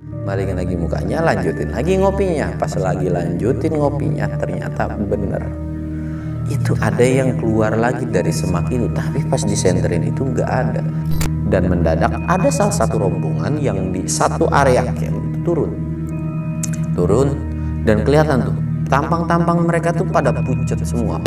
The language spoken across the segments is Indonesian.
Balikin lagi mukanya, lanjutin lagi ngopinya. Pas lagi lanjutin ngopinya, ternyata bener itu ada yang keluar lagi dari semak itu, tapi pas disenterin itu nggak ada. Dan mendadak ada salah satu rombongan yang di satu area camp itu turun dan kelihatan tuh tampang-tampang mereka tuh pada pucet semua.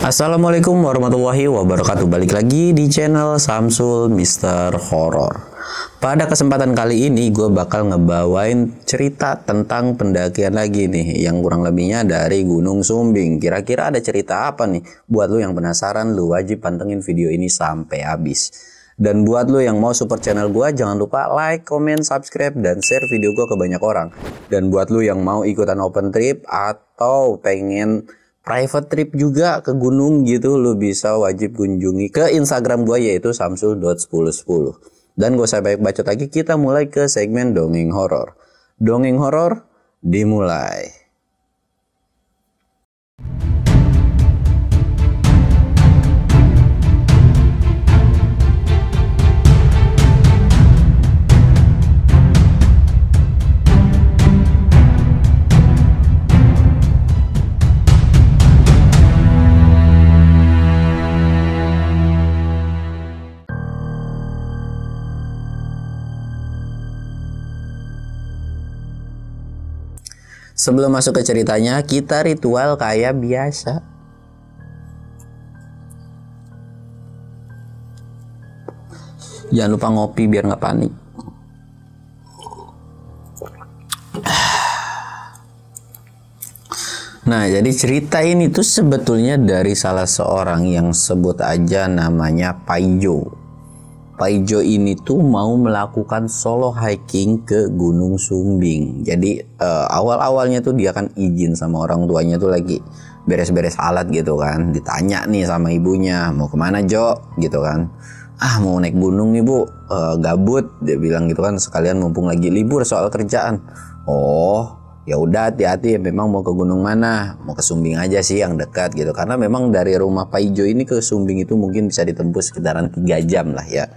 Assalamualaikum warahmatullahi wabarakatuh. Balik lagi di channel Samsul Mister Horror. Pada kesempatan kali ini gue bakal ngebawain cerita tentang pendakian lagi nih, yang kurang lebihnya dari Gunung Sumbing. Kira-kira ada cerita apa nih? Buat lu yang penasaran, lu wajib pantengin video ini sampai habis. Dan buat lu yang mau support channel gue, jangan lupa like, comment, subscribe, dan share video gue ke banyak orang. Dan buat lu yang mau ikutan open trip atau pengen private trip juga ke gunung gitu, lu bisa wajib kunjungi ke Instagram gue, yaitu samsul.1010. Dan gak usah banyak bacot lagi, kita mulai ke segmen dongeng horor. Dongeng horor dimulai. Sebelum masuk ke ceritanya, kita ritual kayak biasa. Jangan lupa ngopi biar nggak panik. Nah, jadi cerita ini tuh sebetulnya dari salah seorang yang sebut aja namanya Paijo. Paijo ini tuh mau melakukan solo hiking ke Gunung Sumbing. Jadi awal-awalnya tuh dia kan izin sama orang tuanya tuh lagi beres-beres alat gitu kan. Ditanya nih sama ibunya, mau kemana Jo? Gitu kan. Ah, mau naik gunung nih bu, gabut. Dia bilang gitu kan, sekalian mumpung lagi libur soal kerjaan. Oh, ya udah hati-hati, memang mau ke gunung mana? Mau ke Sumbing aja sih yang dekat gitu. Karena memang dari rumah Paijo ini ke Sumbing itu mungkin bisa ditempuh sekitaran 3 jam lah ya.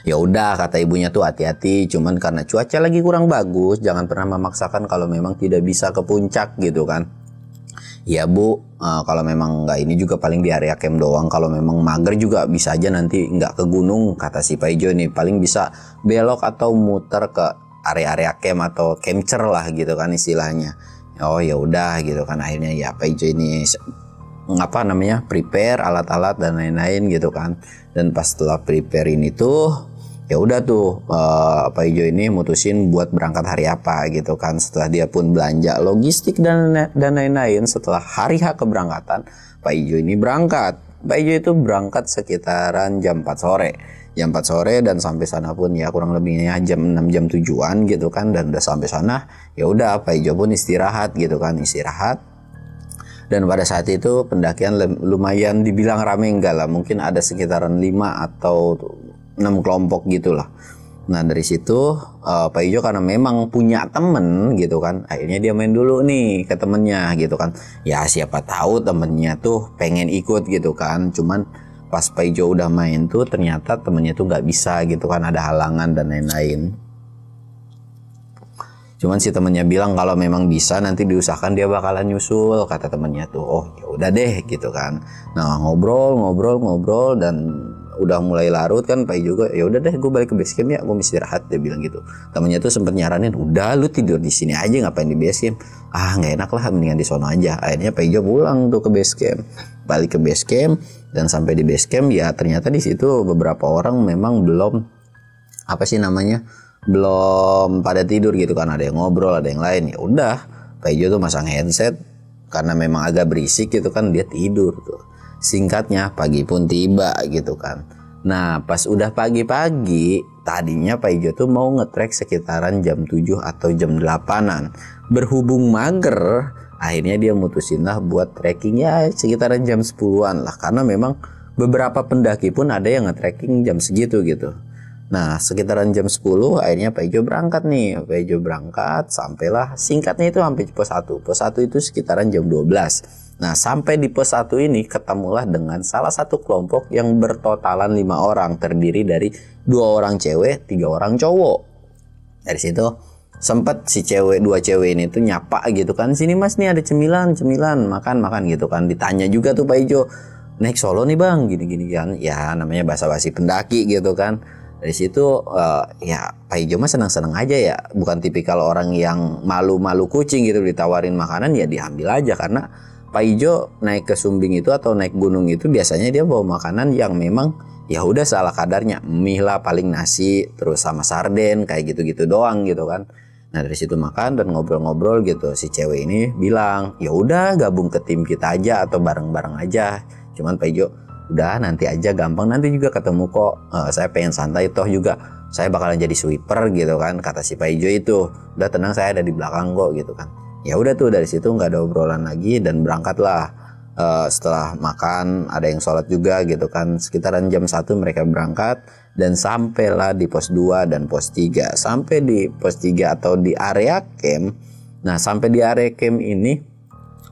Ya udah, kata ibunya tuh hati-hati, cuman karena cuaca lagi kurang bagus, jangan pernah memaksakan kalau memang tidak bisa ke puncak gitu kan. Ya bu, kalau memang nggak ini juga paling di area camp doang. Kalau memang mager juga bisa aja nanti nggak ke gunung, kata si Paijo nih. Paling bisa belok atau muter ke area-area camp atau camper lah gitu kan istilahnya. Oh ya udah gitu kan, akhirnya ya Paijo ini prepare alat-alat dan lain-lain gitu kan. Dan pas setelah prepare ini tuh ya udah tuh Paijo ini mutusin buat berangkat hari apa gitu kan. Setelah dia pun belanja logistik dan lain-lain, setelah hari H keberangkatan, Paijo ini berangkat. Paijo itu berangkat sekitaran jam 4 sore. Jam 4 sore dan sampai sana pun ya kurang lebihnya jam 6 jam 7-an gitu kan. Dan udah sampai sana ya udah Paijo pun istirahat gitu kan, istirahat. Dan pada saat itu pendakian lumayan dibilang rame, enggak lah, mungkin ada sekitaran 5 atau 6 kelompok gitulah. Nah dari situ Paijo karena memang punya temen gitu kan, akhirnya dia main dulu nih ke temennya gitu kan. Ya siapa tahu temennya tuh pengen ikut gitu kan. Cuman pas Paijo udah main tuh ternyata temennya tuh nggak bisa gitu kan, ada halangan dan lain-lain. Cuman si temennya bilang kalau memang bisa nanti diusahakan dia bakalan nyusul, kata temennya tuh. Oh ya udah deh gitu kan. Nah ngobrol dan udah mulai larut kan, Pai juga ya udah deh gue balik ke base camp ya, gue mesti istirahat, dia bilang gitu. Temennya tuh sempet nyaranin, udah lu tidur di sini aja, ngapain di base camp? Ah nggak enak lah, mendingan di sono aja. Akhirnya Pai pulang tuh ke base camp, balik ke base camp. Dan sampai di base camp ya ternyata di situ beberapa orang memang belum belum pada tidur gitu kan, ada yang ngobrol ada yang lain. Ya udah Pai tuh masang headset karena memang agak berisik gitu kan, dia tidur tuh. Singkatnya pagi pun tiba gitu kan. Nah pas udah pagi-pagi, tadinya Paijo tuh mau ngetrek sekitaran jam 7 atau jam 8-an. Berhubung mager, akhirnya dia mutusin lah buat trekking ya sekitaran jam 10-an lah. Karena memang beberapa pendaki pun ada yang nge-trekking jam segitu gitu. Nah sekitaran jam 10 akhirnya Paijo berangkat nih. Paijo berangkat sampailah, singkatnya itu sampai pos 1. Pos 1 itu sekitaran jam 12. Nah, sampai di pos 1 ini ketemulah dengan salah satu kelompok yang bertotalan 5 orang, terdiri dari 2 orang cewek, 3 orang cowok. Dari situ sempet si dua cewek ini tuh nyapa gitu kan, sini mas nih ada cemilan makan gitu kan. Ditanya juga tuh Pak Ijo, naik Solo nih bang, gini kan, ya namanya basa-basi pendaki gitu kan. Dari situ ya Pak Ijo mah senang-senang aja ya, bukan tipikal orang yang malu-malu kucing gitu, ditawarin makanan ya diambil aja. Karena Pak Ijo naik ke Sumbing itu atau naik gunung itu biasanya dia bawa makanan yang memang ya udah salah kadarnya, mie lah paling, nasi terus sama sarden kayak gitu-gitu doang gitu kan. Nah dari situ makan dan ngobrol-ngobrol gitu, si cewek ini bilang ya udah gabung ke tim kita aja atau bareng-bareng aja. Cuman Pak Ijo udah nanti aja, gampang, nanti juga ketemu kok, saya pengen santai, toh juga saya bakalan jadi sweeper gitu kan, kata si Pak Ijo itu. Udah tenang, saya ada di belakang kok gitu kan. Ya udah tuh dari situ nggak ada obrolan lagi dan berangkatlah. Setelah makan ada yang sholat juga gitu kan, sekitaran jam 1 mereka berangkat dan sampailah di pos 2 dan pos 3. Sampai di pos 3 atau di area camp. Nah sampai di area camp ini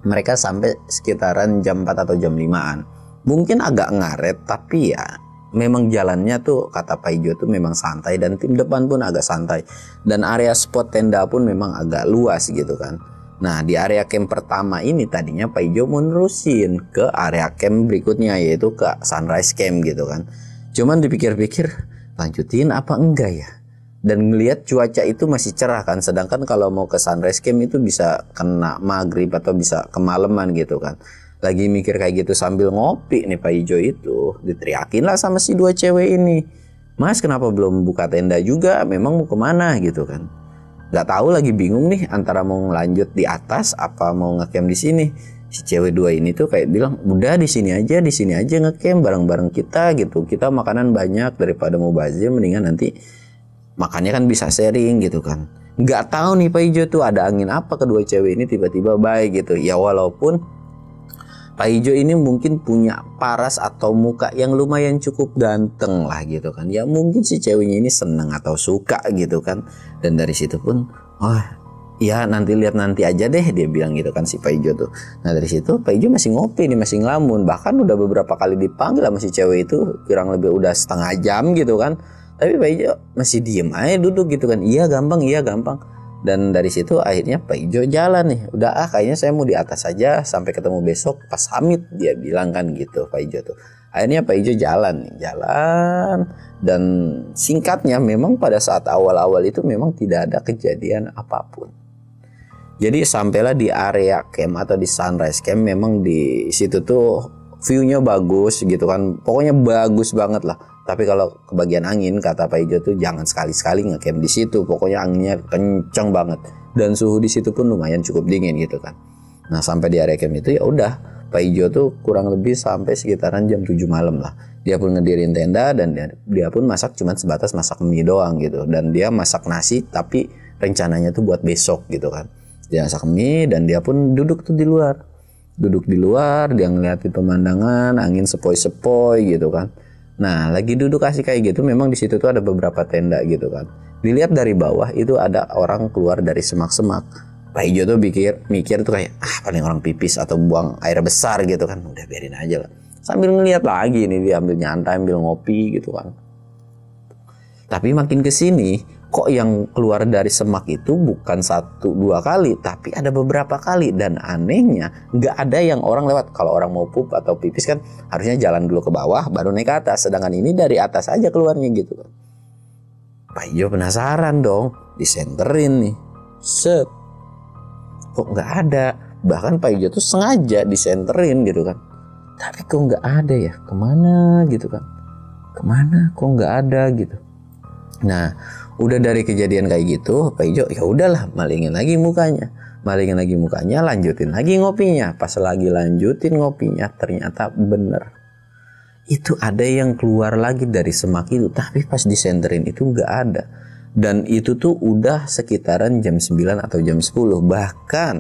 mereka sampai sekitaran jam 4 atau jam 5-an. Mungkin agak ngaret, tapi ya memang jalannya tuh kata Pak Ijo tuh memang santai, dan tim depan pun agak santai, dan area spot tenda pun memang agak luas gitu kan. Nah di area camp pertama ini tadinya Pak Ijo mau nerusin ke area camp berikutnya, yaitu ke Sunrise Camp gitu kan. Cuman dipikir-pikir lanjutin apa enggak ya, dan ngelihat cuaca itu masih cerah kan, sedangkan kalau mau ke Sunrise Camp itu bisa kena maghrib atau bisa kemalaman gitu kan. Lagi mikir kayak gitu sambil ngopi nih Pak Ijo itu diteriakin lah sama si 2 cewek ini, mas kenapa belum buka tenda juga, memang mau kemana gitu kan. Nggak tahu, lagi bingung nih antara mau lanjut di atas apa mau ngecamp di sini. Si cewek 2 ini tuh kayak bilang udah di sini aja ngecamp bareng-bareng kita gitu, kita makanan banyak, daripada mau bazir mendingan nanti makannya kan bisa sharing gitu kan. Nggak tahu nih Pak Ijo tuh ada angin apa, kedua cewek ini tiba-tiba baik gitu ya. Walaupun Pak Ijo ini mungkin punya paras atau muka yang lumayan cukup ganteng lah gitu kan. Ya mungkin si ceweknya ini seneng atau suka gitu kan. Dan dari situ pun, oh ya nanti lihat nanti aja deh, dia bilang gitu kan si Pak Ijo tuh. Nah dari situ Pak Ijo masih ngopi nih, masih ngelamun. Bahkan udah beberapa kali dipanggil sama si cewek itu, kurang lebih udah setengah jam gitu kan. Tapi Pak Ijo masih diem aja duduk gitu kan. Iya gampang. Dan dari situ akhirnya Pak Ijo jalan nih. Udah kayaknya saya mau di atas aja sampai ketemu besok pas summit, dia bilang kan gitu Pak Ijo tuh. Akhirnya Pak Ijo jalan. Dan singkatnya memang pada saat awal-awal itu memang tidak ada kejadian apapun. Jadi sampailah di area camp atau di Sunrise Camp, memang di situ tuh view-nya bagus gitu kan. Pokoknya bagus banget lah. Tapi kalau kebagian angin kata Pak Ijo tuh jangan sekali-sekali ngecamp di situ. Pokoknya anginnya kencang banget dan suhu di situ pun lumayan cukup dingin gitu kan. Nah sampai di area camp itu ya udah Pak Ijo tuh kurang lebih sampai sekitaran jam 7 malam lah. Dia pun ngedirin tenda dan dia pun masak cuman sebatas masak mie doang gitu. Dan dia masak nasi tapi rencananya tuh buat besok gitu kan. Dia masak mie dan dia pun duduk tuh di luar. Duduk di luar, dia ngeliatin pemandangan, angin sepoi-sepoi gitu kan. Nah lagi duduk asik kayak gitu, memang di situ tuh ada beberapa tenda gitu kan. Dilihat dari bawah itu ada orang keluar dari semak-semak. Pak Ijo tuh mikir tuh kayak paling orang pipis atau buang air besar gitu kan. Udah biarin aja lah. Sambil ngeliat lagi nih, dia ambil nyantai, ambil ngopi gitu kan. Tapi makin kesini kok yang keluar dari semak itu bukan 1-2 kali, tapi ada beberapa kali. Dan anehnya nggak ada yang orang lewat. Kalau orang mau pup atau pipis kan harusnya jalan dulu ke bawah baru naik ke atas, sedangkan ini dari atas aja keluarnya gitu. Pak Ijo penasaran dong, disenterin nih, set, kok nggak ada. Bahkan Pak Ijo tuh sengaja disenterin gitu kan, tapi kok nggak ada ya, kemana gitu kan, kemana kok nggak ada gitu. Nah udah dari kejadian kayak gitu, Pak Ijo ya udahlah malingin lagi mukanya, lanjutin lagi ngopinya. Pas lagi lanjutin ngopinya, ternyata bener itu ada yang keluar lagi dari semak itu, tapi pas disenterin itu nggak ada. Dan itu tuh udah sekitaran jam 9 atau jam 10. Bahkan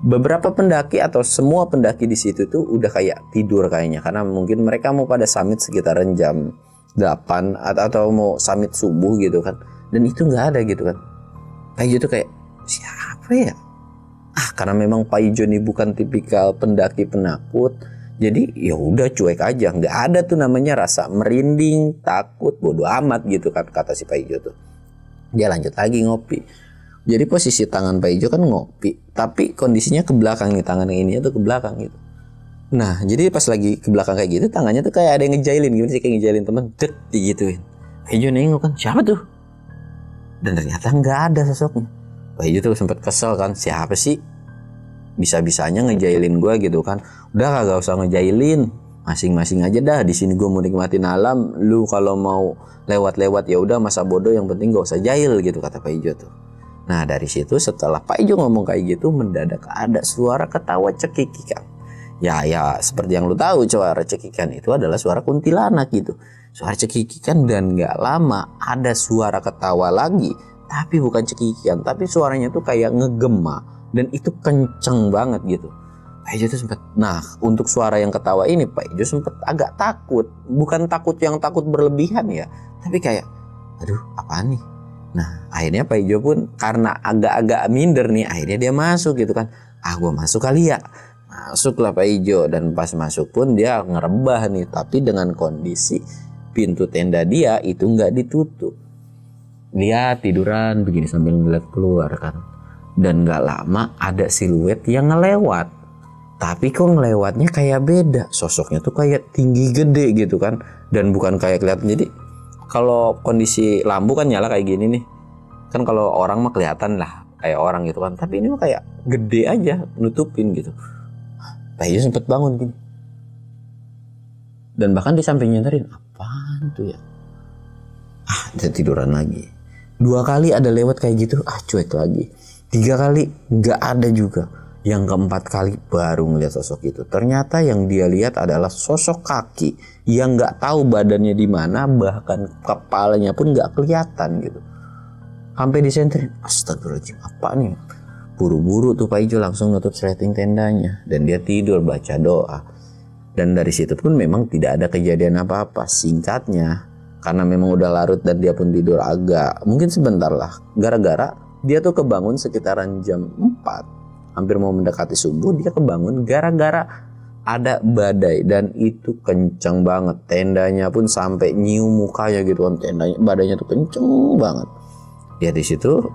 beberapa pendaki atau semua pendaki di situ tuh udah kayak tidur kayaknya, karena mungkin mereka mau pada summit sekitaran jam 8 atau mau summit subuh gitu kan. Dan itu nggak ada gitu kan. Kayak gitu, kayak siapa ya? karena memang Pak Ijo ini bukan tipikal pendaki penakut, jadi ya udah cuek aja, nggak ada tuh namanya rasa merinding, takut, bodo amat gitu kan kata si Pak Ijo tuh. Dia lanjut lagi ngopi. Jadi posisi tangan Pak Ijo kan ngopi, tapi kondisinya ke belakang nih, tangan yang ini tuh ke belakang gitu. Nah jadi pas lagi ke belakang kayak gitu, tangannya tuh kayak ada yang ngejailin, gimana sih, kayak ngejailin temen, dek digituin. Pak Ijo nengok kan, siapa tuh? Dan ternyata nggak ada sosoknya. Pak Ijo tuh sempat kesel kan, siapa sih bisa-bisanya ngejailin gue gitu kan. Udah kagak usah ngejailin, masing-masing aja dah, di sini gue mau nikmatin alam, lu kalau mau lewat-lewat ya udah, masa bodoh, yang penting gak usah jahil gitu kata Pak Ijo tuh. Nah dari situ setelah Pak Ijo ngomong kayak gitu, mendadak ada suara ketawa cekikikan. Ya seperti yang lu tahu, suara cekikikan itu adalah suara kuntilanak gitu. Suara cekikikan, dan gak lama ada suara ketawa lagi, tapi bukan cekikikan, tapi suaranya tuh kayak ngegema, dan itu kenceng banget gitu. Pak Ijo tuh sempat, nah untuk suara yang ketawa ini Pak Ijo sempat agak takut, bukan takut yang takut berlebihan ya, tapi kayak aduh apaan nih. Nah akhirnya Pak Ijo pun karena agak-agak minder nih, akhirnya dia masuk gitu kan. Gue masuk kali ya. Masuklah Pak Ijo, dan pas masuk pun dia ngerebah nih, tapi dengan kondisi pintu tenda dia itu nggak ditutup. Dia tiduran begini sambil ngeliat keluar kan, dan nggak lama ada siluet yang ngelewat. Tapi kok ngelewatnya kayak beda, sosoknya tuh kayak tinggi gede gitu kan, dan bukan kayak kelihatan. Jadi kalau kondisi lampu kan nyala kayak gini nih, kan kalau orang mah kelihatan lah kayak orang gitu kan, tapi ini mah kayak gede aja nutupin gitu. Pak Ijo sempet bangun gini, dan bahkan di samping nyadarin, apaan tuh ya, dia tiduran lagi. 2 kali ada lewat kayak gitu, cuek lagi. 3 kali nggak ada juga. Yang keempat kali baru ngeliat sosok itu. Ternyata yang dia lihat adalah sosok kaki yang nggak tahu badannya di mana, bahkan kepalanya pun nggak kelihatan gitu. Sampai disenterin, astagfirullahaladzim, apa nih? Buru-buru tuh Pak Ijo langsung nutup sleting tendanya, dan dia tidur baca doa. Dan dari situ pun memang tidak ada kejadian apa-apa. Singkatnya, karena memang udah larut dan dia pun tidur agak mungkin sebentar lah, gara-gara dia tuh kebangun sekitaran jam 4, hampir mau mendekati subuh, dia kebangun gara-gara ada badai, dan itu kenceng banget. Tendanya pun sampai nyium mukanya gitu kan, tendanya, badainya tuh kenceng banget. Ya di situ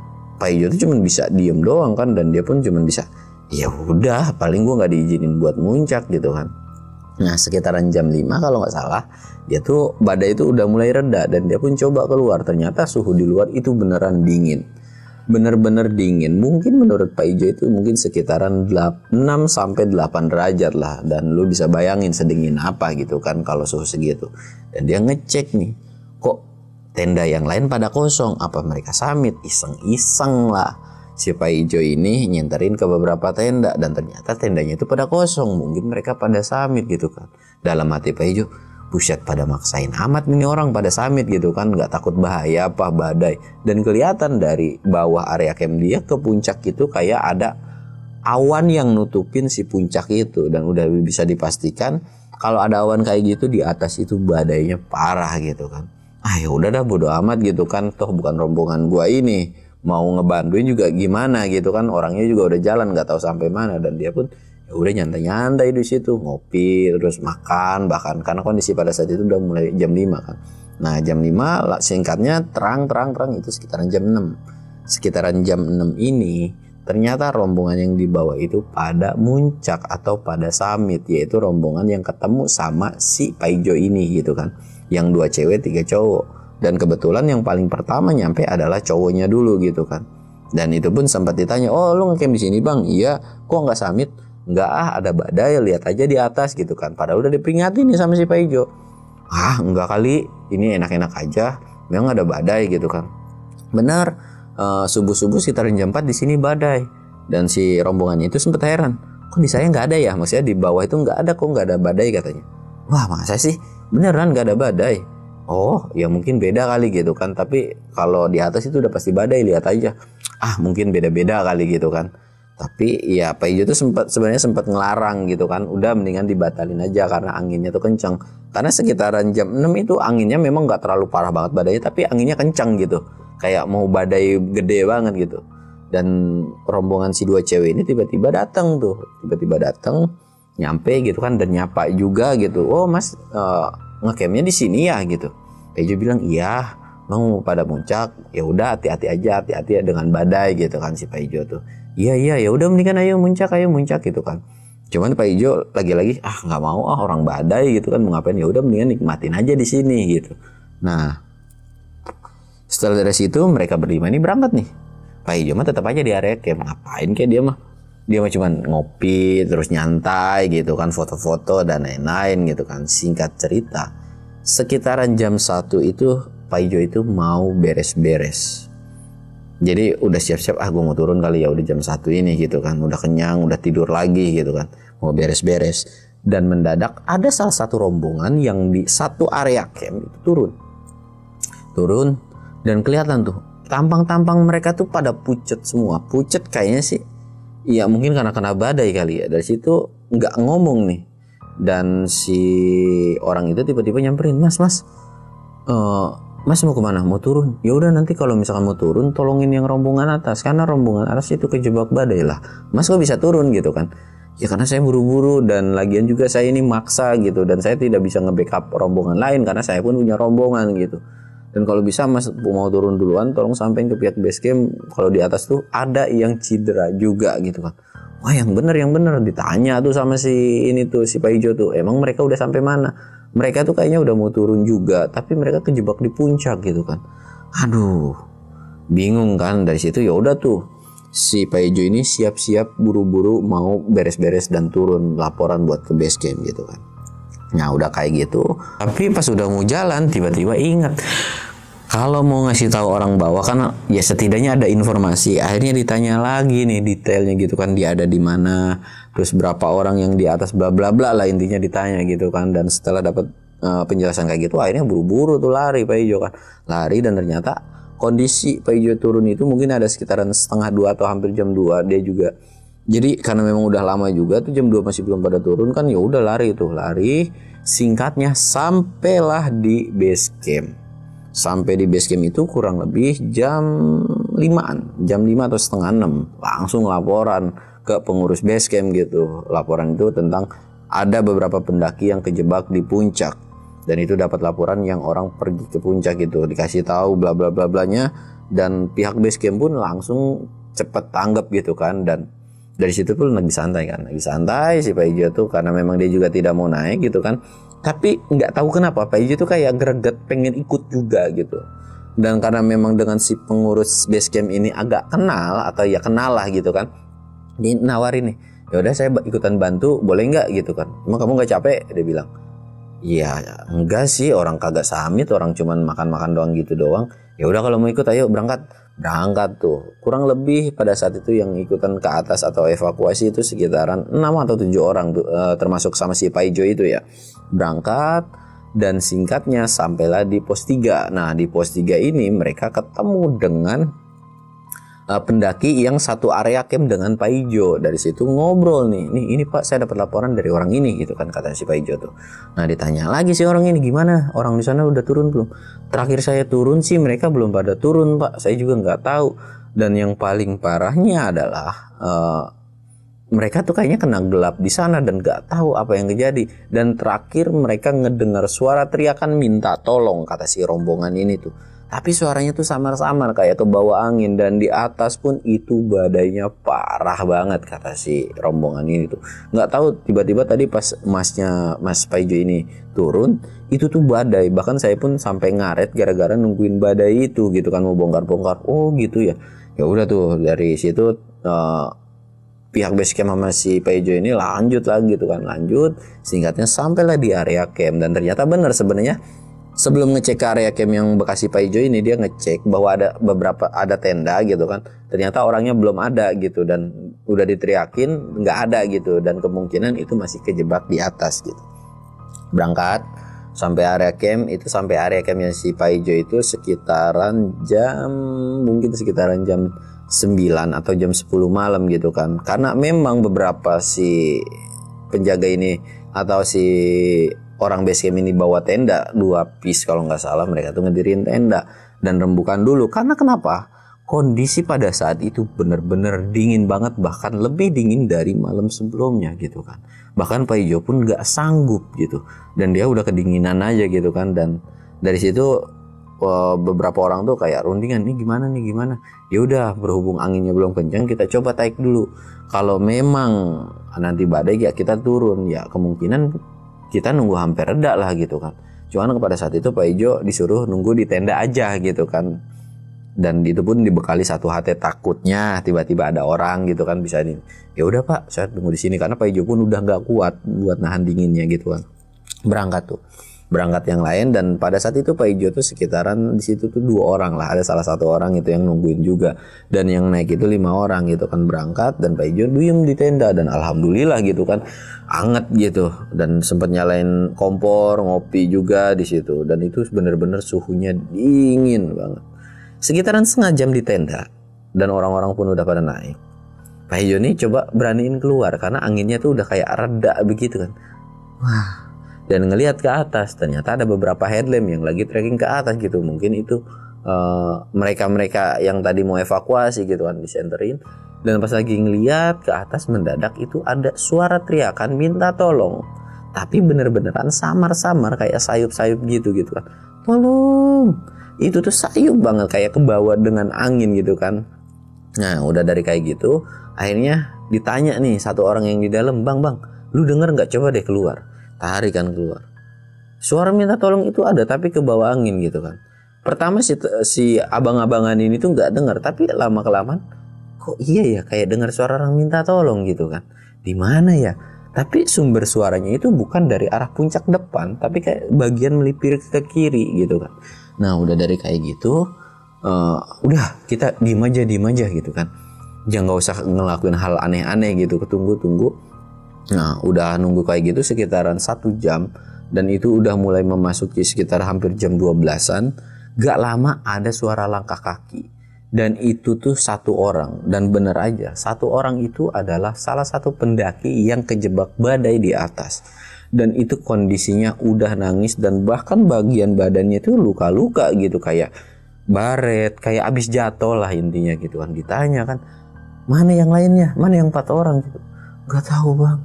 Pak Ijo tuh cuma bisa diem doang kan, dan dia pun cuma bisa ya udah, paling gua nggak diizinin buat muncak gitu kan. Nah sekitaran jam 5 kalau nggak salah, dia tuh badai itu udah mulai reda, dan dia pun coba keluar. Ternyata suhu di luar itu beneran dingin, bener-bener dingin. Mungkin menurut Pak Ijo itu mungkin sekitaran 6 sampai 8 derajat lah, dan lu bisa bayangin sedingin apa gitu kan kalau suhu segitu. Dan dia ngecek nih, kok tenda yang lain pada kosong, apa mereka samit? Iseng-iseng lah si Pak Ijo ini nyenterin ke beberapa tenda, dan ternyata tendanya itu pada kosong. Mungkin mereka pada samit gitu kan. Dalam hati Pak Ijo, buset, pada maksain amat ini orang pada samit gitu kan, nggak takut bahaya apa badai. Dan kelihatan dari bawah area camp dia ke puncak itu kayak ada awan yang nutupin si puncak itu, dan udah bisa dipastikan kalau ada awan kayak gitu di atas itu badainya parah gitu kan. Ya udah dah, bodo amat gitu kan, toh bukan rombongan gua ini, mau ngebantuin juga gimana gitu kan, orangnya juga udah jalan nggak tahu sampai mana. Dan dia pun ya udah nyantai-nyantai di situ, ngopi terus makan, bahkan karena kondisi pada saat itu udah mulai jam 5 kan. Nah jam 5 singkatnya terang itu sekitaran jam 6. Sekitaran jam 6 ini ternyata rombongan yang dibawa itu pada muncak atau pada summit, yaitu rombongan yang ketemu sama si Pak Ijo ini gitu kan, yang 2 cewek 3 cowok. Dan kebetulan yang paling pertama nyampe adalah cowoknya dulu gitu kan. Dan itu pun sempat ditanya, oh lu ngecamp di sini bang? Iya. Kok nggak summit? Nggak, ada badai, lihat aja di atas gitu kan. Padahal udah diperingatin nih sama si Pak Ijo. Enggak kali, ini enak-enak aja, memang ada badai gitu kan. Benar, subuh-subuh sekitar jam 4 di sini badai. Dan si rombongannya itu sempat heran, kok di saya nggak ada ya? Maksudnya di bawah itu nggak ada, kok nggak ada badai katanya. Wah masa sih? Beneran nggak ada badai? Oh ya mungkin beda kali gitu kan, tapi kalau di atas itu udah pasti badai, lihat aja. Mungkin beda-beda kali gitu kan. Tapi ya Pak Ijo tuh sebenarnya sempat ngelarang gitu kan, udah mendingan dibatalin aja karena anginnya tuh kencang. Karena sekitaran jam 6 itu anginnya memang nggak terlalu parah banget badainya, tapi anginnya kencang gitu, kayak mau badai gede banget gitu. Dan rombongan si dua cewek ini tiba-tiba datang tuh, nyampe gitu kan, dan nyapa juga gitu. Oh mas, ngecampnya di sini ya gitu. Paijo bilang iya, mau pada puncak. Ya udah hati-hati aja, hati-hati dengan badai gitu kan si Paijo tuh. Iya ya udah mendingan ayo muncak gitu kan. Cuman Paijo lagi-lagi nggak mau orang badai gitu kan, mau ngapain, ya udah mendingan nikmatin aja di sini gitu. Nah setelah dari situ mereka berlima ini berangkat nih. Paijo mah tetap aja di area camp, ngapain kayak dia mah cuman ngopi terus nyantai gitu kan, foto-foto dan lain-lain gitu kan. Singkat cerita, sekitaran jam 1 itu Paijo itu mau beres-beres. Jadi udah siap-siap, gue mau turun kali ya, udah jam 1 ini gitu kan, udah kenyang, udah tidur lagi gitu kan, mau beres-beres. Dan mendadak ada salah satu rombongan yang di satu area camp itu turun dan kelihatan tuh tampang-tampang mereka tuh pada pucet semua. Pucet kayaknya sih, ya mungkin karena kena badai kali ya. Dari situ nggak ngomong nih. Dan si orang itu tiba-tiba nyamperin, mas mau kemana? Mau turun? Ya udah nanti kalau misalkan mau turun tolongin yang rombongan atas, karena rombongan atas itu kejebak badai lah. Mas kok bisa turun gitu kan? Ya karena saya buru-buru, dan lagian juga saya ini maksa gitu, dan saya tidak bisa nge-backup rombongan lain karena saya pun punya rombongan gitu. Dan kalau bisa mas mau turun duluan, tolong sampein ke pihak base camp kalau di atas tuh ada yang cedera juga gitu kan. Wah yang bener ditanya tuh sama si ini tuh si Paijo tuh, emang mereka udah sampai mana? Mereka tuh kayaknya udah mau turun juga, tapi mereka kejebak di puncak gitu kan. Aduh, bingung kan. Dari situ ya udah tuh si Paijo ini siap-siap buru-buru mau beres-beres dan turun laporan buat ke base camp gitu kan. Nah udah kayak gitu, tapi pas udah mau jalan tiba-tiba ingat kalau mau ngasih tahu orang bawah kan ya setidaknya ada informasi. Akhirnya ditanya lagi nih detailnya gitu kan, dia ada di mana, terus berapa orang yang di atas, bla bla bla lah intinya ditanya gitu kan. Dan setelah dapat penjelasan kayak gitu, akhirnya buru-buru tuh lari Paijo kan, lari. Dan ternyata kondisi Paijo turun itu mungkin ada sekitaran setengah 2 atau hampir jam 2. Dia juga jadi karena memang udah lama juga tuh, jam 2 masih belum pada turun kan, ya udah lari. Singkatnya sampailah di base camp. Sampai di base camp itu kurang lebih jam 5-an, jam 5 atau setengah 6. Langsung laporan ke pengurus base camp gitu. Laporan itu tentang ada beberapa pendaki yang kejebak di puncak, dan itu dapat laporan yang orang pergi ke puncak gitu, dikasih tahu bla bla bla blanya. Dan pihak base camp pun langsung cepet tanggap gitu kan. Dan dari situ pun lagi santai si Paijo tuh, karena memang dia juga tidak mau naik gitu kan. Tapi nggak tahu kenapa Paijo tuh kayak greget pengen ikut juga gitu. Dan karena memang dengan si pengurus base camp ini agak kenal, atau ya kenal lah gitu kan, dia nawarin nih, ya udah saya ikutan bantu boleh nggak gitu kan, emang kamu nggak capek? Dia bilang iya enggak sih, orang kagak summit, orang cuman makan-makan doang gitu doang. Ya udah kalau mau ikut ayo berangkat tuh. Kurang lebih pada saat itu yang ikutan ke atas atau evakuasi itu sekitaran 6 atau 7 orang tuh, termasuk sama si Paijo itu ya. Berangkat, dan singkatnya sampailah di pos 3. Nah di pos 3 ini mereka ketemu dengan pendaki yang satu area camp dengan Paijo. Dari situ ngobrol nih ini Pak, saya dapat laporan dari orang ini gitu kan, kata si Paijo tuh. Nah ditanya lagi si orang ini, gimana orang di sana udah turun belum? Terakhir saya turun sih mereka belum pada turun Pak, saya juga nggak tahu. Dan yang paling parahnya adalah mereka tuh kayaknya kena gelap di sana dan nggak tahu apa yang terjadi. Dan terakhir mereka ngedengar suara teriakan minta tolong, kata si rombongan ini tuh. Tapi suaranya tuh samar-samar kayak ke bawah angin, dan di atas pun itu badainya parah banget, kata si rombongan ini tuh. Nggak tahu tiba-tiba tadi pas Mas Paijo ini turun itu tuh badai, bahkan saya pun sampai ngaret gara-gara nungguin badai itu gitu kan, mau bongkar-bongkar. Oh gitu ya. Ya udah tuh dari situ pihak base camp sama si Paijo ini lanjut lagi gitu kan, singkatnya sampailah di area camp. Dan ternyata benar sebenarnya sebelum ngecek ke area camp yang Bekasi Paijo ini, dia ngecek bahwa ada tenda gitu kan. Ternyata orangnya belum ada gitu, dan udah diteriakin nggak ada gitu, dan kemungkinan itu masih kejebak di atas gitu. Berangkat sampai area camp yang si Paijo itu sekitaran jam 9 atau jam 10 malam gitu kan. Karena memang beberapa si penjaga ini atau si orang base camp ini bawa tenda 2 piece kalau nggak salah, mereka tuh ngedirin tenda dan rembukan dulu. Karena kenapa? kondisi pada saat itu benar-benar dingin banget, bahkan lebih dingin dari malam sebelumnya gitu kan. Bahkan Pak Ijo pun gak sanggup gitu, dan dia udah kedinginan aja gitu kan. Dan dari situ beberapa orang tuh kayak rundingan, nih gimana. Ya udah, berhubung anginnya belum kencang, kita coba tarik dulu. Kalau memang nanti badai ya kita turun, ya kemungkinan kita nunggu hampir reda lah gitu kan. Cuman pada saat itu Pak Ijo disuruh nunggu di tenda aja gitu kan. Dan itu pun dibekali satu hati, takutnya tiba-tiba ada orang gitu kan bisa ini. Ya udah Pak, saya tunggu di sini, karena Pak Ijo pun udah nggak kuat buat nahan dinginnya gitu kan. Berangkat yang lain, dan pada saat itu Pak Ijo tuh sekitaran di situ tuh 2 orang lah, ada salah satu orang itu yang nungguin juga, dan yang naik itu 5 orang gitu kan berangkat, dan Pak Ijo diem di tenda, dan alhamdulillah gitu kan anget gitu, dan sempat nyalain kompor, ngopi juga di situ, dan itu bener-bener suhunya dingin banget. Sekitaran setengah jam di tenda, dan orang-orang pun udah pada naik. Pak Ijo nih coba beraniin keluar karena anginnya tuh udah kayak reda begitu kan. Wah, dan ngelihat ke atas, ternyata ada beberapa headlamp yang lagi trekking ke atas gitu. Mungkin itu mereka-mereka yang tadi mau evakuasi gitu kan, disenterin. Dan pas lagi ngelihat ke atas, mendadak itu ada suara teriakan minta tolong, tapi bener-beneran samar-samar kayak sayup-sayup gitu kan. Tolong, itu tuh sayup banget, kayak kebawa dengan angin gitu kan. Nah udah dari kayak gitu, akhirnya ditanya nih satu orang yang di dalam, bang lu denger nggak, coba deh keluar. Tarik kan keluar, suara minta tolong itu ada tapi ke bawah angin gitu kan. Pertama si abang-abangan ini tuh nggak dengar, tapi lama kelamaan kok iya ya kayak dengar suara orang minta tolong gitu kan. Di mana ya? Tapi sumber suaranya itu bukan dari arah puncak depan, tapi kayak bagian melipir ke kiri gitu kan. Nah udah dari kayak gitu, udah kita diem aja gitu kan. Jangan, nggak usah ngelakuin hal aneh-aneh gitu, tunggu. Nah udah nunggu kayak gitu sekitaran 1 jam, dan itu udah mulai memasuki sekitar hampir jam 12-an. Gak lama ada suara langkah kaki, dan itu tuh 1 orang, dan bener aja 1 orang itu adalah salah satu pendaki yang kejebak badai di atas. Dan itu kondisinya udah nangis, dan bahkan bagian badannya itu luka-luka gitu, kayak baret, kayak abis jatuh lah intinya gitu kan. Ditanya kan, mana yang lainnya, mana yang 4 orang gitu. Gak tahu bang.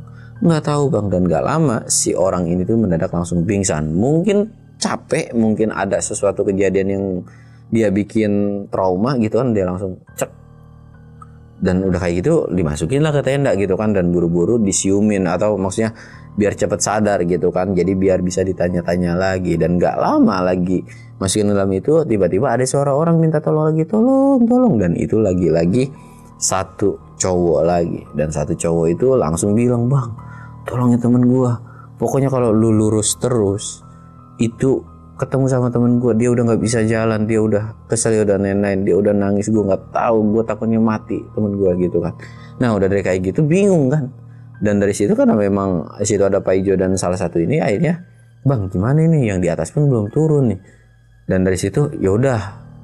Dan gak lama si orang ini tuh mendadak langsung pingsan. Mungkin capek, mungkin ada sesuatu kejadian yang dia bikin trauma gitu kan, dia langsung cek. Dan udah kayak gitu dimasukin lah ke tenda gitu kan, dan buru-buru disiumin, atau maksudnya biar cepet sadar gitu kan, jadi biar bisa ditanya-tanya lagi. Dan gak lama lagi masukin dalam itu, tiba-tiba ada suara orang minta tolong lagi, tolong. Dan itu lagi-lagi 1 cowok lagi, dan 1 cowok itu langsung bilang, bang tolongin temen gua, pokoknya kalau lu lurus terus itu ketemu sama temen gua, dia udah nggak bisa jalan, dia udah kesel, dia udah nenain, dia udah nangis, gua nggak tahu, gua takutnya mati temen gua gitu kan. Nah udah dari kayak gitu bingung kan, dan dari situ karena memang situ ada Pak Ijo dan salah satu ini, akhirnya bang gimana ini, yang di atas pun belum turun nih. Dan dari situ ya udah,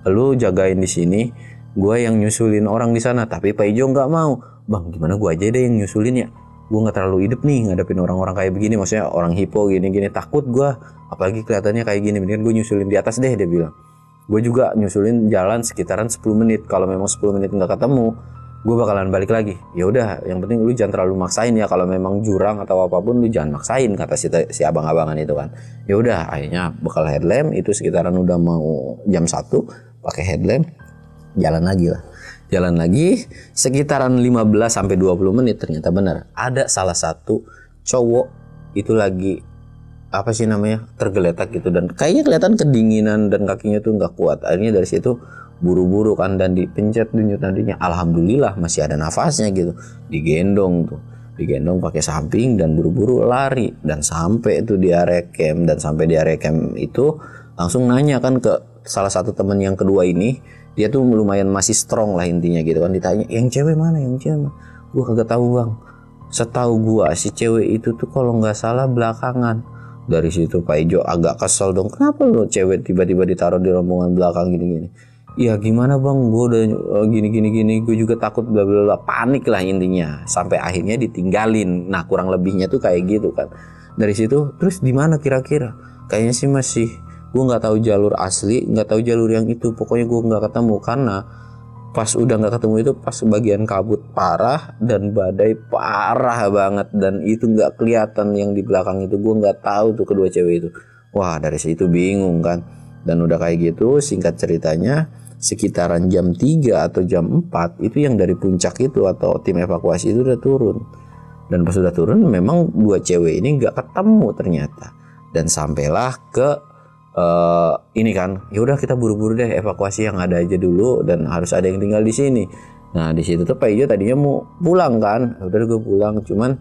lu jagain di sini, gua yang nyusulin orang di sana. Tapi Pak Ijo nggak mau, bang gimana gua aja deh yang nyusulin ya, gue nggak terlalu hidup nih ngadepin orang-orang kayak begini, maksudnya orang hipo gini-gini, takut gue, apalagi kelihatannya kayak gini, mendingan gue nyusulin di atas deh, dia bilang. Gue juga nyusulin jalan sekitaran 10 menit, kalau memang 10 menit nggak ketemu gue bakalan balik lagi. Ya udah, yang penting lu jangan terlalu maksain ya, kalau memang jurang atau apapun lu jangan maksain, kata si abang-abangan itu kan. Ya udah, akhirnya bekal headlamp itu sekitaran udah mau jam 1, pakai headlamp jalan lagi sekitaran 15 sampai 20 menit. Ternyata benar ada salah satu cowok itu lagi apa sih namanya, tergeletak gitu, dan kayaknya kelihatan kedinginan dan kakinya tuh nggak kuat. Akhirnya dari situ buru-buru kan, dan dipencet denyut nadinya, alhamdulillah masih ada nafasnya gitu, digendong pakai samping, dan buru-buru lari, dan sampai itu di area camp. Dan sampai di area camp itu langsung nanya kan ke salah satu teman yang kedua ini, dia tuh lumayan masih strong lah intinya gitu kan. Ditanya, yang cewek mana? Gua kagak tahu bang, setahu gua si cewek itu tuh kalau nggak salah belakangan. Dari situ Pak Ijo agak kesel dong, kenapa lo cewek tiba-tiba ditaruh di rombongan belakang gini-gini. Ya gimana bang, gua udah gini, gue juga takut, bla bla bla, panik lah intinya, sampai akhirnya ditinggalin. Nah kurang lebihnya tuh kayak gitu kan. Dari situ terus di mana kira-kira, kayaknya sih masih, gue nggak tahu jalur asli, nggak tahu jalur yang itu, pokoknya gue nggak ketemu. Karena Pas udah nggak ketemu itu pas bagian kabut parah dan badai parah banget, dan itu nggak kelihatan yang di belakang itu. Gue nggak tahu tuh kedua cewek itu. Wah, dari situ bingung kan. Dan udah kayak gitu, singkat ceritanya sekitaran jam 3 atau jam 4 itu yang dari puncak itu atau tim evakuasi itu udah turun. Dan pas udah turun memang dua cewek ini nggak ketemu ternyata. Dan sampailah ke ini kan, ya udah kita buru-buru deh evakuasi yang ada aja dulu dan harus ada yang tinggal di sini. Nah di situ tuh Pak Ijo tadinya mau pulang kan, udah gue pulang, cuman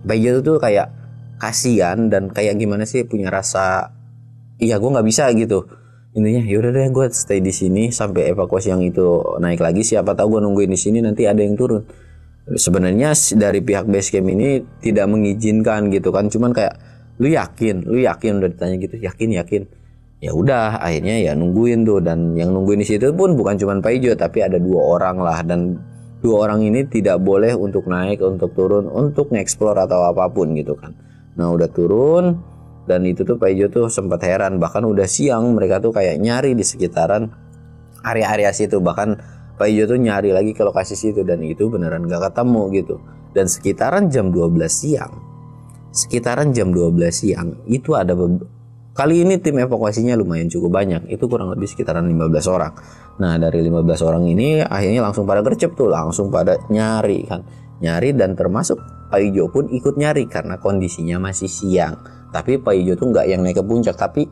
Pak Ijo tuh kayak kasihan dan kayak gimana sih, punya rasa iya gue nggak bisa gitu. Intinya ya udah deh gue stay di sini sampai evakuasi yang itu naik lagi, siapa tahu gue nungguin di sini nanti ada yang turun. Sebenarnya dari pihak base camp ini tidak mengizinkan gitu kan, cuman kayak lu yakin udah ditanya gitu, yakin. Ya udah akhirnya ya nungguin tuh, dan yang nungguin di situ pun bukan cuma Pak Ijo tapi ada 2 orang lah, dan 2 orang ini tidak boleh untuk naik, untuk turun, untuk nge-explore atau apapun gitu kan. Nah udah turun dan itu tuh Pak Ijo tuh sempat heran, bahkan udah siang mereka tuh kayak nyari di sekitaran area-area situ, bahkan Pak Ijo tuh nyari lagi ke lokasi situ dan itu beneran gak ketemu gitu. Dan sekitaran jam 12 siang itu ada kali ini tim evakuasinya lumayan cukup banyak, itu kurang lebih sekitaran 15 orang. Nah dari 15 orang ini akhirnya langsung pada gercep tuh, langsung pada nyari dan termasuk Pak Ijo pun ikut nyari karena kondisinya masih siang. Tapi Pak Ijo tuh nggak yang naik ke puncak, tapi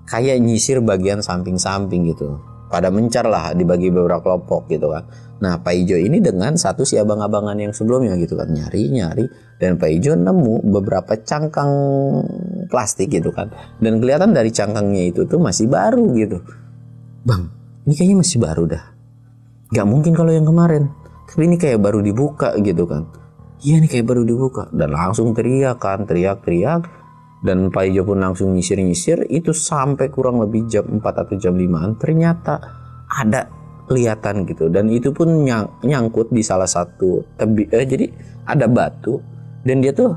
kayak nyisir bagian samping-samping gitu, pada mencar lah, dibagi beberapa kelompok gitu kan. Nah Pak Ijo ini dengan satu si abang-abangan yang sebelumnya gitu kan, nyari dan Pak Ijo nemu beberapa cangkang plastik gitu kan, dan kelihatan dari cangkangnya itu tuh masih baru gitu. Bang, ini kayaknya masih baru dah, gak mungkin kalau yang kemarin, tapi ini kayak baru dibuka gitu kan. Iya nih kayak baru dibuka, dan langsung teriak, dan Pak Ijo pun langsung nyisir itu sampai kurang lebih jam 4 atau jam 5an ternyata ada kelihatan gitu, dan itu pun nyangkut di salah satu tebing. Jadi ada batu, dan dia tuh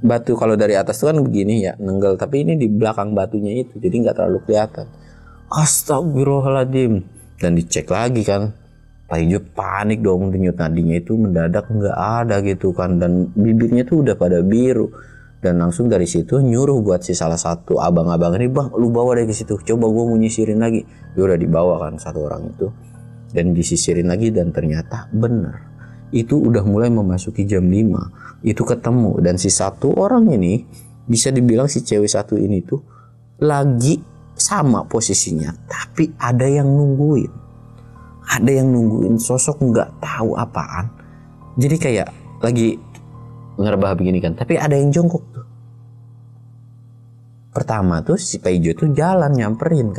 batu kalau dari atas tuh kan begini ya nenggel, tapi ini di belakang batunya itu jadi nggak terlalu kelihatan. Astagfirullahaladzim. Dan dicek lagi kan, Pak Ijo panik dong, denyut nadinya itu mendadak nggak ada gitu kan, dan bibirnya tuh udah pada biru. Dan langsung dari situ nyuruh buat si salah satu abang-abang ini, bang lu bawa deh ke situ, coba gue mau nyisirin lagi. Ya udah dibawa kan satu orang itu, dan disisirin lagi, dan ternyata bener itu udah mulai memasuki jam 5 itu ketemu. Dan si satu orang ini bisa dibilang si cewek satu ini tuh lagi sama posisinya, tapi ada yang nungguin sosok nggak tahu apaan. Jadi kayak lagi ngerebah begini kan, tapi ada yang jongkok tuh. Pertama tuh si Pak Ijo tuh jalan nyamperin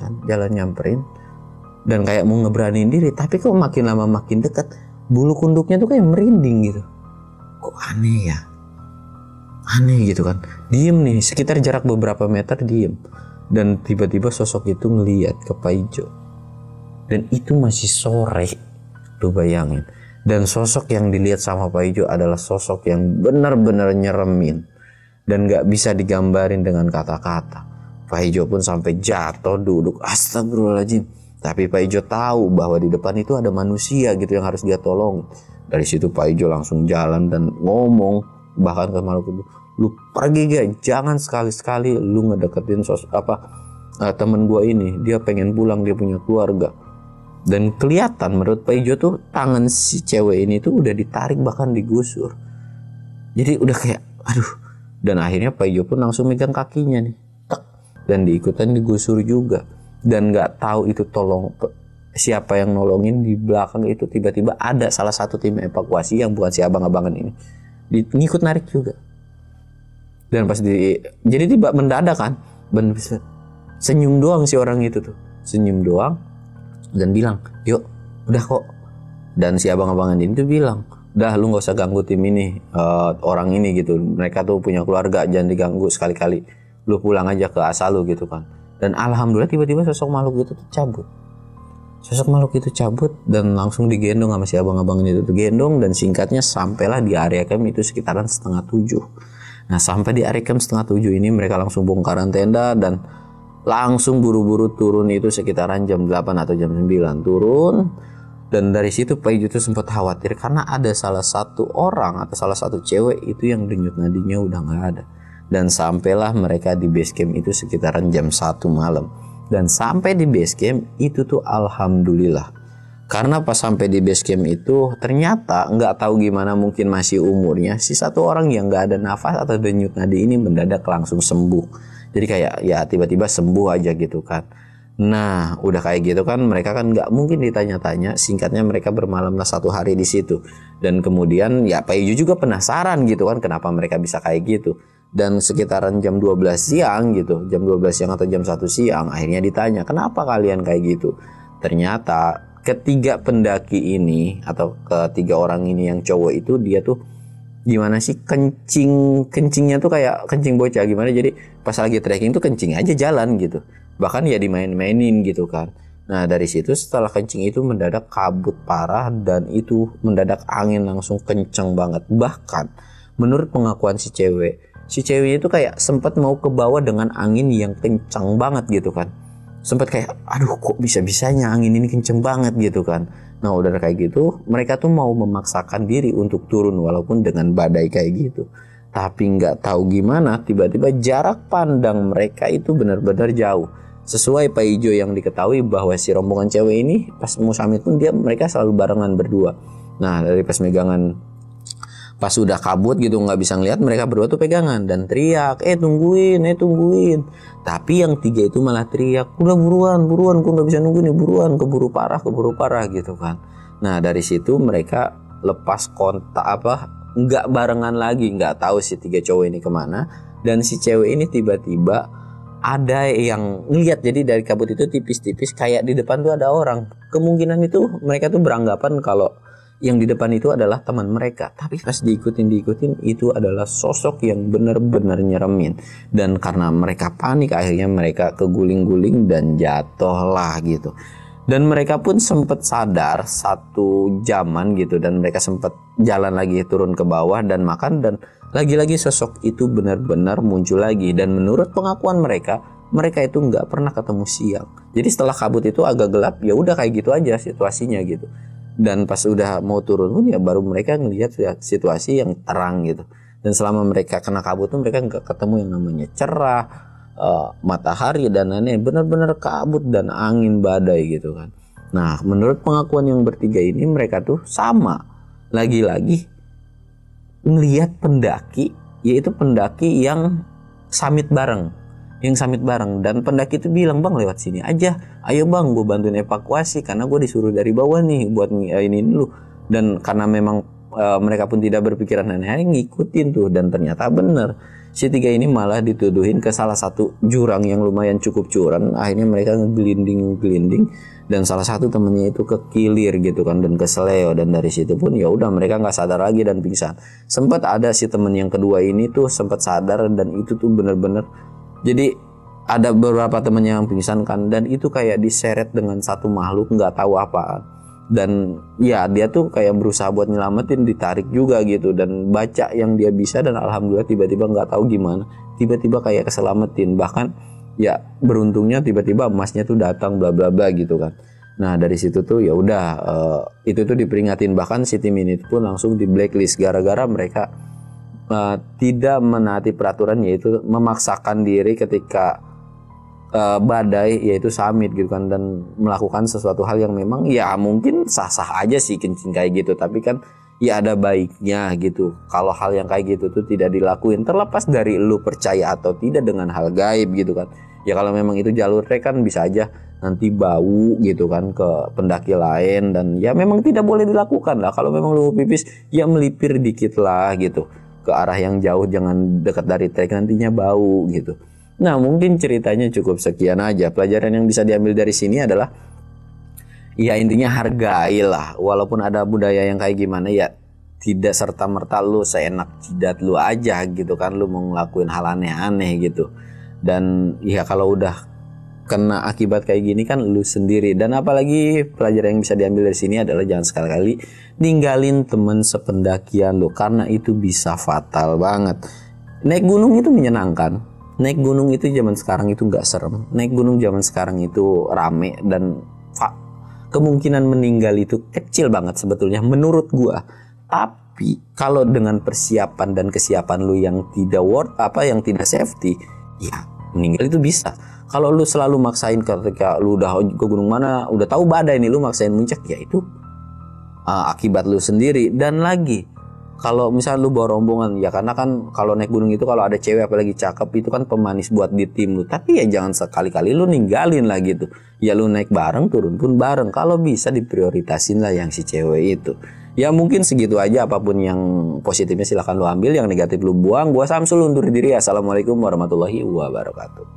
dan kayak mau ngeberaniin diri, tapi kok makin lama makin dekat bulu kunduknya tuh kayak merinding gitu. Kok aneh gitu kan. Diem nih sekitar jarak beberapa meter, diem, dan tiba-tiba sosok itu ngeliat ke Pak Ijo, dan itu masih sore, lu bayangin. Dan sosok yang dilihat sama Pak Ijo adalah sosok yang benar-benar nyeremin dan gak bisa digambarin dengan kata-kata. Pak Ijo pun sampai jatuh duduk, astagfirullahaladzim. Tapi Pak Ijo tahu bahwa di depan itu ada manusia gitu yang harus dia tolong. Dari situ Pak Ijo langsung jalan dan ngomong bahkan ke makhluk itu, lu pergi gak, jangan sekali-sekali lu ngedeketin temen gua ini, dia pengen pulang, dia punya keluarga. Dan kelihatan menurut Pak Ijo tuh tangan si cewek ini tuh udah ditarik, bahkan digusur. Jadi udah kayak aduh. Dan akhirnya Pak Ijo pun langsung megang kakinya nih, dan diikutan digusur juga. Dan nggak tahu itu siapa yang nolongin. Di belakang itu tiba-tiba ada salah satu tim evakuasi yang bukan si abang-abangan ini ngikut narik juga. Dan pas jadi tiba mendadak kan, senyum doang si orang itu tuh, senyum doang. Dan bilang, yuk udah kok. Dan si abang-abangan ini tuh bilang, udah lu gak usah ganggu tim ini, orang ini gitu, mereka tuh punya keluarga, jangan diganggu sekali-kali, lu pulang aja ke asal lu gitu kan. Dan alhamdulillah tiba-tiba sosok makhluk itu tuh cabut dan langsung digendong sama si abang-abangan itu tuh gendong. Dan singkatnya sampailah di area camp itu sekitaran 6:30. Nah sampai di area camp 6:30 ini mereka langsung bongkaran tenda dan langsung buru-buru turun itu sekitaran jam 8 atau jam 9 turun. Dan dari situ Paijo tuh sempat khawatir karena ada salah satu orang atau salah satu cewek itu yang denyut nadinya udah nggak ada. Dan sampailah mereka di base camp itu sekitaran jam 1 malam. Dan sampai di base camp itu tuh alhamdulillah. Karena pas sampai di base camp itu ternyata nggak tahu gimana, mungkin masih umurnya, si satu orang yang nggak ada nafas atau denyut nadi ini mendadak langsung sembuh. Jadi kayak ya tiba-tiba sembuh aja gitu kan. Nah udah kayak gitu kan mereka kan nggak mungkin ditanya-tanya, singkatnya mereka bermalamlah 1 hari di situ. Dan kemudian ya Paijo juga penasaran gitu kan kenapa mereka bisa kayak gitu. Dan sekitaran jam 12 siang gitu, jam 12 siang atau jam 1 siang akhirnya ditanya kenapa kalian kayak gitu. Ternyata ketiga pendaki ini atau ketiga orang ini yang cowok itu dia tuh gimana sih, kencingnya tuh kayak kencing bocah gimana, jadi pas lagi trekking tuh kencing aja jalan gitu, bahkan ya dimain-mainin gitu kan. Nah dari situ setelah kencing itu mendadak kabut parah dan itu mendadak angin langsung kenceng banget. Bahkan menurut pengakuan si cewek itu kayak sempat mau ke bawah dengan angin yang kencang banget gitu kan. Sempat kayak aduh kok bisa-bisanya angin ini kenceng banget gitu kan. Nah udah kayak gitu mereka tuh mau memaksakan diri untuk turun walaupun dengan badai kayak gitu. Tapi nggak tahu gimana tiba-tiba jarak pandang mereka itu benar-benar jauh. Sesuai Paijo yang diketahui bahwa si rombongan cewek ini pas mau summit pun mereka selalu barengan berdua. Nah dari pas megangan, pas sudah kabut gitu nggak bisa ngeliat, mereka berdua tuh pegangan dan teriak tungguin. Tapi yang 3 itu malah teriak udah buruan gue nggak bisa nunggu nih, buruan keburu parah gitu kan. Nah dari situ mereka lepas kontak nggak barengan lagi, nggak tahu si 3 cowok ini kemana. Dan si cewek ini tiba-tiba ada yang ngeliat, jadi dari kabut itu tipis-tipis kayak di depan tuh ada orang. Kemungkinan itu mereka tuh beranggapan kalau yang di depan itu adalah teman mereka, tapi pas diikutin itu adalah sosok yang benar-benar nyeremin. Dan karena mereka panik akhirnya mereka keguling-guling dan jatuh lah gitu. Dan mereka pun sempat sadar 1 jaman gitu, dan mereka sempat jalan lagi turun ke bawah dan makan, dan lagi-lagi sosok itu benar-benar muncul lagi. Dan menurut pengakuan mereka itu nggak pernah ketemu siang. Jadi setelah kabut itu agak gelap ya udah kayak gitu aja situasinya gitu. Dan pas udah mau turun pun ya baru mereka ngelihat situasi yang terang gitu. Dan selama mereka kena kabut tuh mereka nggak ketemu yang namanya cerah, matahari dan lain-lain, benar-benar kabut dan angin badai gitu kan. Nah menurut pengakuan yang bertiga ini mereka tuh sama lagi-lagi ngelihat pendaki, yaitu pendaki yang summit bareng. Dan pendaki itu bilang, bang lewat sini aja, ayo bang gue bantuin evakuasi karena gue disuruh dari bawah nih buat ini dulu. Dan karena memang mereka pun tidak berpikiran aneh-aneh ngikutin tuh, dan ternyata bener si 3 ini malah dituduhin ke salah satu jurang yang lumayan cukup curam. Akhirnya mereka ngegelinding dan salah satu temennya itu kekilir gitu kan dan keseleo, dan dari situ pun ya udah mereka nggak sadar lagi dan pingsan. Sempat ada si temen yang kedua ini tuh sempat sadar, dan itu tuh bener-bener, jadi ada beberapa temen yang pingsan kan, dan itu kayak diseret dengan satu makhluk nggak tahu apa. Dan ya dia tuh kayak berusaha buat nyelamatin, ditarik juga gitu, dan baca yang dia bisa, dan alhamdulillah tiba-tiba nggak tahu gimana tiba-tiba kayak keselamatin. Bahkan ya beruntungnya tiba-tiba emasnya tuh datang bla bla bla gitu kan. Nah dari situ tuh ya udah itu tuh diperingatin, bahkan si tim ini pun langsung di blacklist gara-gara mereka tidak menaati peraturan, yaitu memaksakan diri ketika badai, yaitu summit gitu kan, dan melakukan sesuatu hal yang memang ya mungkin sah-sah aja sih kencing kayak gitu, tapi kan ya ada baiknya gitu kalau hal yang kayak gitu tuh tidak dilakuin, terlepas dari lu percaya atau tidak dengan hal gaib gitu kan. Ya kalau memang itu jalur trek kan bisa aja nanti bau gitu kan ke pendaki lain, dan ya memang tidak boleh dilakukan lah. Kalau memang lu pipis ya melipir dikit lah gitu ke arah yang jauh, jangan dekat dari trek nantinya bau gitu. Nah mungkin ceritanya cukup sekian aja. Pelajaran yang bisa diambil dari sini adalah ya intinya hargailah, walaupun ada budaya yang kayak gimana ya tidak serta-merta lu seenak jidat lu aja gitu kan, lu mau ngelakuin hal aneh-aneh gitu. Dan ya kalau udah kena akibat kayak gini kan lu sendiri. Dan apalagi pelajaran yang bisa diambil dari sini adalah jangan sekali-kali ninggalin temen sependakian lu, karena itu bisa fatal banget. Naik gunung itu menyenangkan, naik gunung itu zaman sekarang itu nggak serem, naik gunung zaman sekarang itu rame dan kemungkinan meninggal itu kecil banget sebetulnya menurut gua. Tapi kalau dengan persiapan dan kesiapan lu yang tidak yang tidak safety, ya meninggal itu bisa. Kalau lu selalu maksain ketika lu udah ke gunung mana, udah tahu badai nih, lu maksain muncak, ya itu akibat lu sendiri. Dan lagi, kalau misalnya lu bawa rombongan, ya karena kan kalau naik gunung itu kalau ada cewek apalagi cakep itu kan pemanis buat di tim lu. Tapi ya jangan sekali-kali lu ninggalin lah gitu. Ya lu naik bareng, turun pun bareng. Kalau bisa diprioritasin lah yang si cewek itu. Ya mungkin segitu aja, apapun yang positifnya silahkan lu ambil, yang negatif lu buang. Gua Samsul undur diri. Assalamualaikum warahmatullahi wabarakatuh.